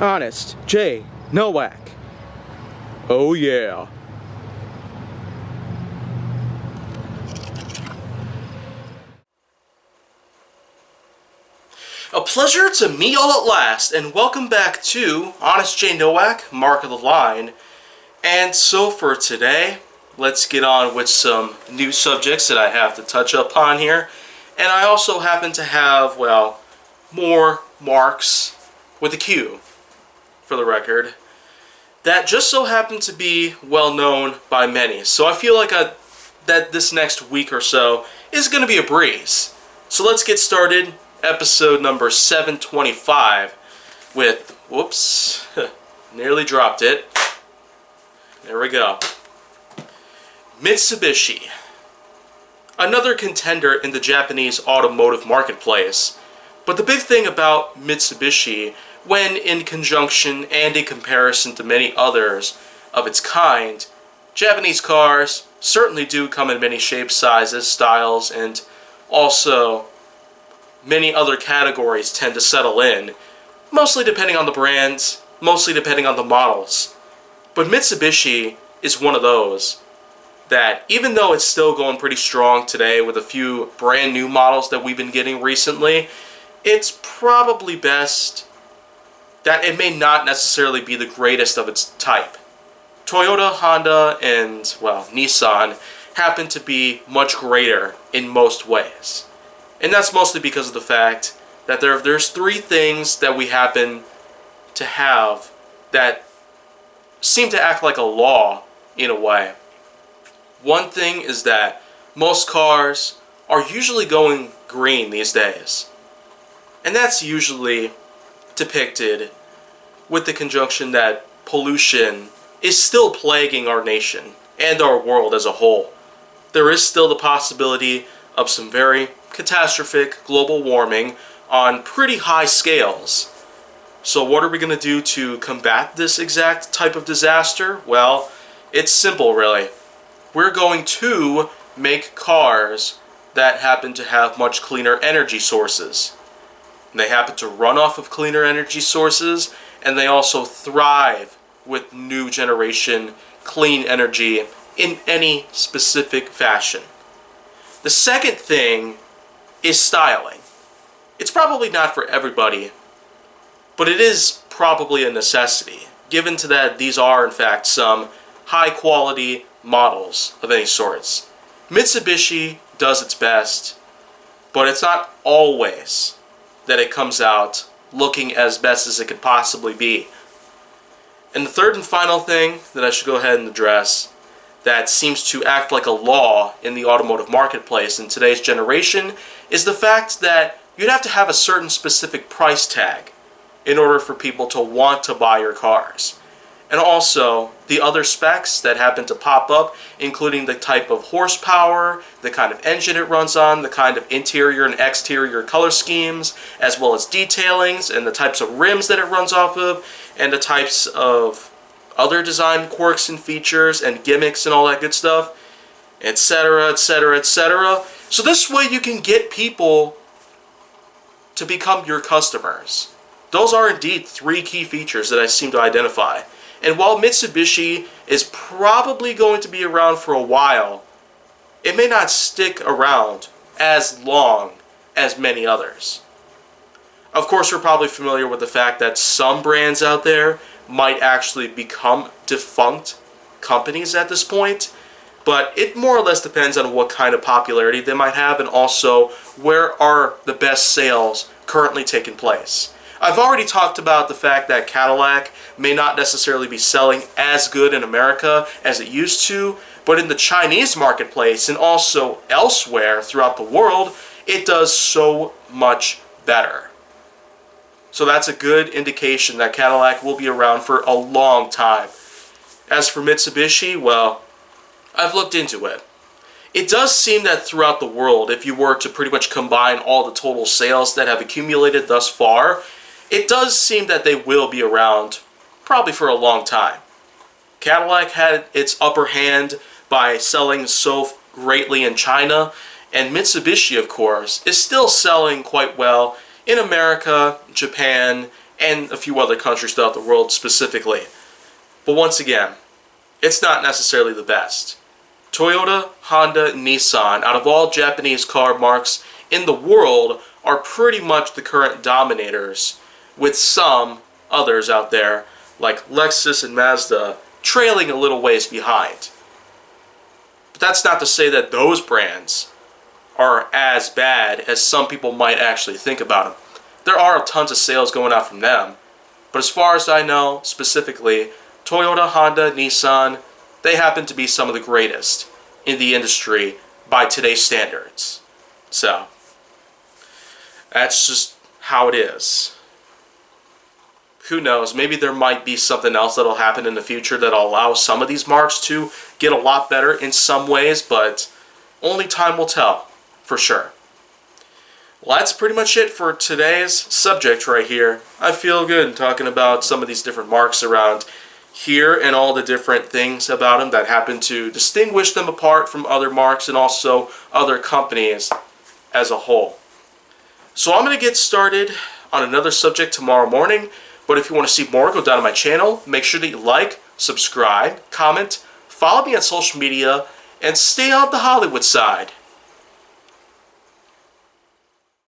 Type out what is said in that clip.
Honest J. Nowak. Oh yeah. A pleasure to meet y'all at last, and welcome back to Honest J. Nowak, Mark of the Line. And so for today, let's get on with some new subjects that I have to touch upon here. And I also happen to have, well, more marks with a Q, for the record, that just so happen to be well known by many. So I feel like that this next week or so is going to be a breeze. So let's get started. Episode number 725 with, whoops, nearly dropped it. There we go. Mitsubishi. Another contender in the Japanese automotive marketplace. But the big thing about Mitsubishi, when in conjunction and in comparison to many others of its kind, Japanese cars certainly do come in many shapes, sizes, styles, and also many other categories tend to settle in, mostly depending on the brands, mostly depending on the models. But Mitsubishi is one of those that, even though it's still going pretty strong today with a few brand new models that we've been getting recently, it's probably best that it may not necessarily be the greatest of its type. Toyota, Honda, and, well, Nissan happen to be much greater in most ways. And that's mostly because of the fact that there's three things that we happen to have that seem to act like a law in a way. One thing is that most cars are usually going green these days. And that's usually depicted with the conjunction that pollution is still plaguing our nation and our world as a whole. There is still the possibility of some very catastrophic global warming on pretty high scales. So what are we going to do to combat this exact type of disaster? Well, it's simple really. We're going to make cars that happen to have much cleaner energy sources. They happen to run off of cleaner energy sources, and they also thrive with new generation clean energy in any specific fashion. The second thing is styling. It's probably not for everybody, but it is probably a necessity, given to that these are in fact some high quality models of any sorts. Mitsubishi does its best, but it's not always that it comes out looking as best as it could possibly be. And the third and final thing that I should go ahead and address that seems to act like a law in the automotive marketplace in today's generation is the fact that you'd have to have a certain specific price tag in order for people to want to buy your cars. And also the other specs that happen to pop up, including the type of horsepower, the kind of engine it runs on, the kind of interior and exterior color schemes, as well as detailings and the types of rims that it runs off of, and the types of other design quirks and features and gimmicks and all that good stuff, etc., etc., etc. So this way you can get people to become your customers. Those are indeed three key features that I seem to identify. And while Mitsubishi is probably going to be around for a while, it may not stick around as long as many others. Of course, we're probably familiar with the fact that some brands out there might actually become defunct companies at this point, but it more or less depends on what kind of popularity they might have and also where are the best sales currently taking place. I've already talked about the fact that Cadillac may not necessarily be selling as good in America as it used to, but in the Chinese marketplace and also elsewhere throughout the world, it does so much better. So that's a good indication that Cadillac will be around for a long time. As for Mitsubishi, well, I've looked into it. It does seem that throughout the world, if you were to pretty much combine all the total sales that have accumulated thus far, it does seem that they will be around probably for a long time. Cadillac had its upper hand by selling so greatly in China, and Mitsubishi, of course, is still selling quite well in America, Japan, and a few other countries throughout the world specifically. But once again, it's not necessarily the best. Toyota, Honda, Nissan, out of all Japanese car marques in the world, are pretty much the current dominators, with some others out there, like Lexus and Mazda, trailing a little ways behind. But that's not to say that those brands are as bad as some people might actually think about them. There are tons of sales going out from them, but as far as I know, specifically, Toyota, Honda, Nissan, they happen to be some of the greatest in the industry by today's standards. So, that's just how it is. Who knows, maybe there might be something else that'll happen in the future that'll allow some of these marques to get a lot better in some ways, but only time will tell, for sure. Well, that's pretty much it for today's subject right here. I feel good talking about some of these different marques around here and all the different things about them that happen to distinguish them apart from other marques and also other companies as a whole. So I'm going to get started on another subject tomorrow morning, but if you want to see more, go down to my channel. Make sure that you like, subscribe, comment, follow me on social media, and stay on the Hollywood side.